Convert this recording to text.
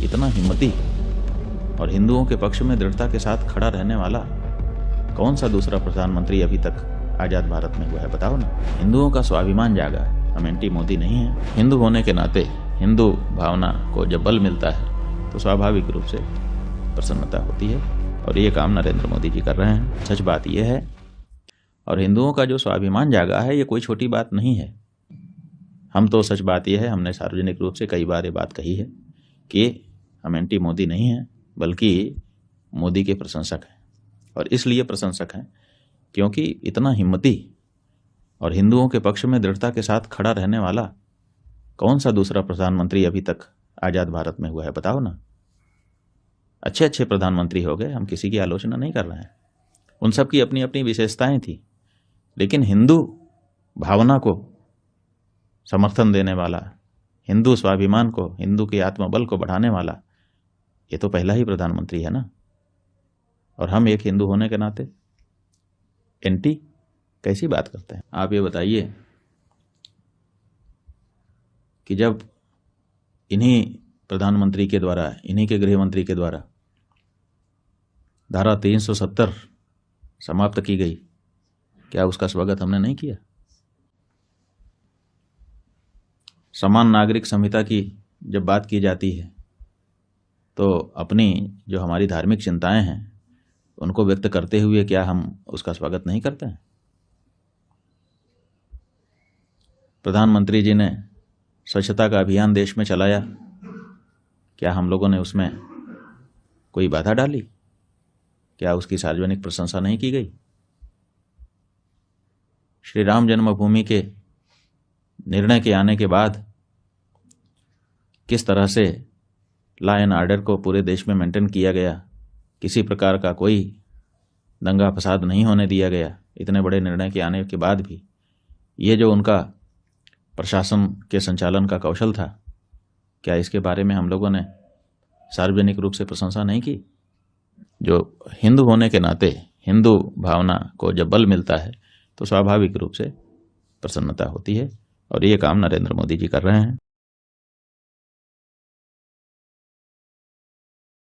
इतना हिम्मती और हिंदुओं के पक्ष में दृढ़ता के साथ खड़ा रहने वाला कौन सा दूसरा प्रधानमंत्री अभी तक आज़ाद भारत में हुआ है, बताओ ना। हिंदुओं का स्वाभिमान जागा है, हम एंटी मोदी नहीं हैं। हिंदू होने के नाते हिंदू भावना को जब बल मिलता है तो स्वाभाविक रूप से प्रसन्नता होती है, और ये काम नरेंद्र मोदी जी कर रहे हैं। सच बात यह है, और हिंदुओं का जो स्वाभिमान जागा है ये कोई छोटी बात नहीं है। हम तो सच बात यह है, हमने सार्वजनिक रूप से कई बार ये बात कही है कि हम एंटी मोदी नहीं हैं, बल्कि मोदी के प्रशंसक हैं। और इसलिए प्रशंसक हैं क्योंकि इतना हिम्मती और हिंदुओं के पक्ष में दृढ़ता के साथ खड़ा रहने वाला कौन सा दूसरा प्रधानमंत्री अभी तक आज़ाद भारत में हुआ है, बताओ ना। अच्छे अच्छे प्रधानमंत्री हो गए, हम किसी की आलोचना नहीं कर रहे हैं, उन सब की अपनी अपनी विशेषताएं थी, लेकिन हिंदू भावना को समर्थन देने वाला, हिंदू स्वाभिमान को, हिंदू के आत्मबल को बढ़ाने वाला ये तो पहला ही प्रधानमंत्री है ना। और हम एक हिंदू होने के नाते एंटी कैसी बात करते हैं। आप ये बताइए कि जब इन्हीं प्रधानमंत्री के द्वारा, इन्हीं के गृह मंत्री के द्वारा धारा 370 समाप्त की गई, क्या उसका स्वागत हमने नहीं किया? समान नागरिक संहिता की जब बात की जाती है तो अपनी जो हमारी धार्मिक चिंताएं हैं उनको व्यक्त करते हुए क्या हम उसका स्वागत नहीं करते हैं? प्रधानमंत्री जी ने स्वच्छता का अभियान देश में चलाया, क्या हम लोगों ने उसमें कोई बाधा डाली? क्या उसकी सार्वजनिक प्रशंसा नहीं की गई? श्री राम जन्मभूमि के निर्णय के आने के बाद किस तरह से लॉ एंड ऑर्डर को पूरे देश में मेंटेन किया गया, किसी प्रकार का कोई दंगा फसाद नहीं होने दिया गया, इतने बड़े निर्णय के आने के बाद भी ये जो उनका प्रशासन के संचालन का कौशल था, क्या इसके बारे में हम लोगों ने सार्वजनिक रूप से प्रशंसा नहीं की? जो हिंदू होने के नाते हिंदू भावना को जब बल मिलता है तो स्वाभाविक रूप से प्रसन्नता होती है, और ये काम नरेंद्र मोदी जी कर रहे हैं।